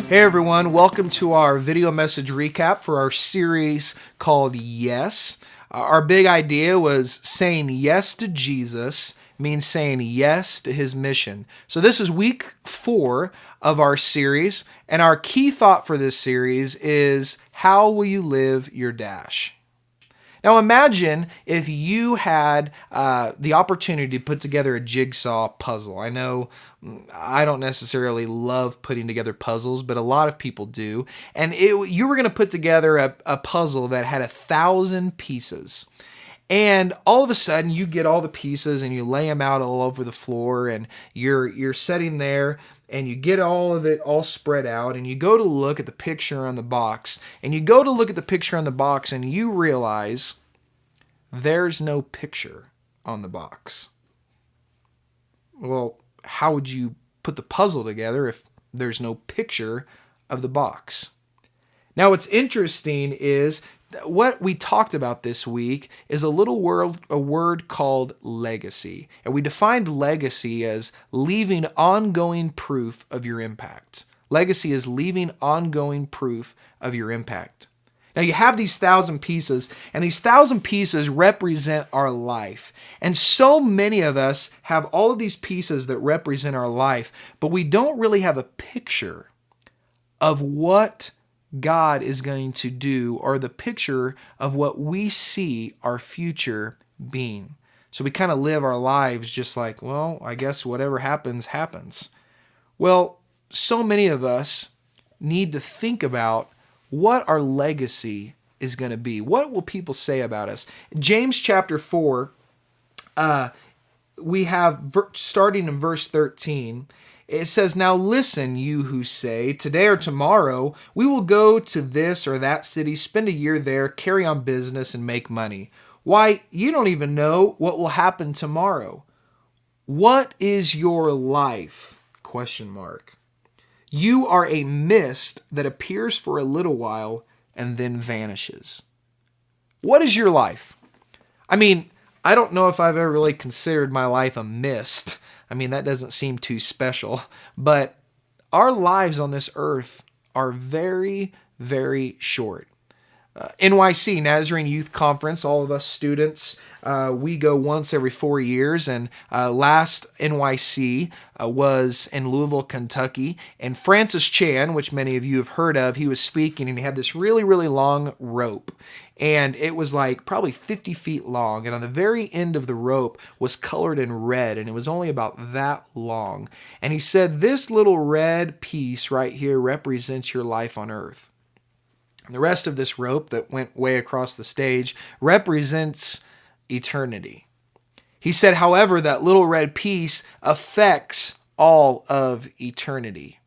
Hey everyone, welcome to our video message recap for our series called Yes. Our big idea was saying yes to Jesus means saying yes to his mission. So this is week 4 of our series, and our key thought for this series is, how will you live your dash? Now imagine if you had the opportunity to put together a jigsaw puzzle. I know I don't necessarily love putting together puzzles, but a lot of people do. And you were going to put together a puzzle that had 1,000 pieces. And all of a sudden you get all the pieces and you lay them out all over the floor, and you're sitting there and you get all of it all spread out, and you go to look at the picture on the box, and you realize there's no picture on the box. Well, how would you put the puzzle together if there's no picture of the box? Now, what's interesting is what we talked about this week is a word called legacy. And we defined legacy as leaving ongoing proof of your impact. Legacy is leaving ongoing proof of your impact. Now you have these 1,000 pieces, and these 1,000 pieces represent our life. And so many of us have all of these pieces that represent our life, but we don't really have a picture of what God is going to do, or the picture of what we see our future being. So we kind of live our lives just like, well, I guess whatever happens, happens. Well, so many of us need to think about what our legacy is going to be. What will people say about us? James chapter 4, we have starting in verse 13. It says, "Now listen, you who say, today or tomorrow, we will go to this or that city, spend a year there, carry on business, and make money. Why, you don't even know what will happen tomorrow. What is your life? Question mark. You are a mist that appears for a little while and then vanishes." What is your life? I mean, I don't know if I've ever really considered my life a mist. I mean, that doesn't seem too special. But our lives on this earth are very, very short. NYC, Nazarene Youth Conference, all of us students, we go once every 4 years, and last NYC was in Louisville, Kentucky, and Francis Chan, which many of you have heard of, he was speaking, and he had this really, really long rope, and it was like probably 50 feet long, and on the very end of the rope was colored in red, and it was only about that long, and he said, this little red piece right here represents your life on earth. The rest of this rope that went way across the stage represents eternity. He said, however, that little red piece affects all of eternity.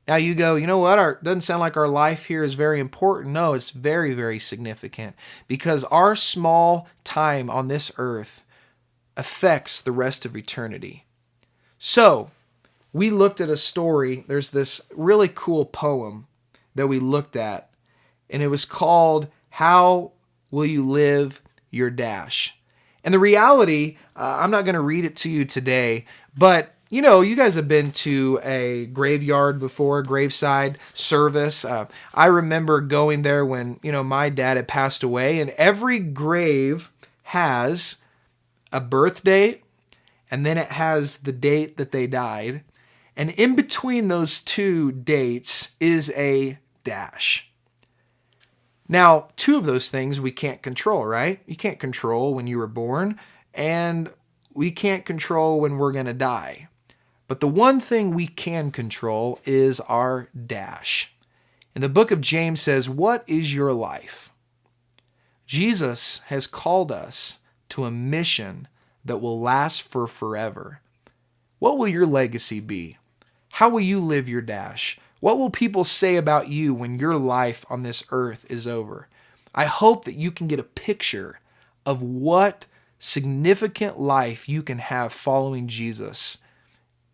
Now you go, you know what? Doesn't sound like our life here is very important. No, it's very, very significant, because our small time on this earth affects the rest of eternity. So we looked at a story. There's this really cool poem that we looked at, and it was called, How Will You Live Your Dash? And the reality, I'm not going to read it to you today, but you know, you guys have been to a graveyard before, graveside service. I remember going there when, my dad had passed away, and every grave has a birth date, and then it has the date that they died. And in between those two dates is a dash. Now, 2 of those things we can't control, right? You can't control when you were born, and we can't control when we're going to die. But the one thing we can control is our dash. And the book of James says, what is your life? Jesus has called us to a mission that will last for forever. What will your legacy be? How will you live your dash? What will people say about you when your life on this earth is over? I hope that you can get a picture of what significant life you can have following Jesus.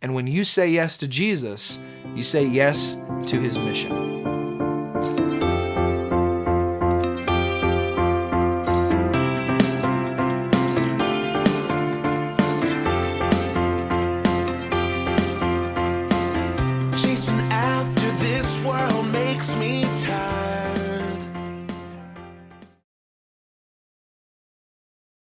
And when you say yes to Jesus, you say yes to his mission. Chasing after This world makes me tired.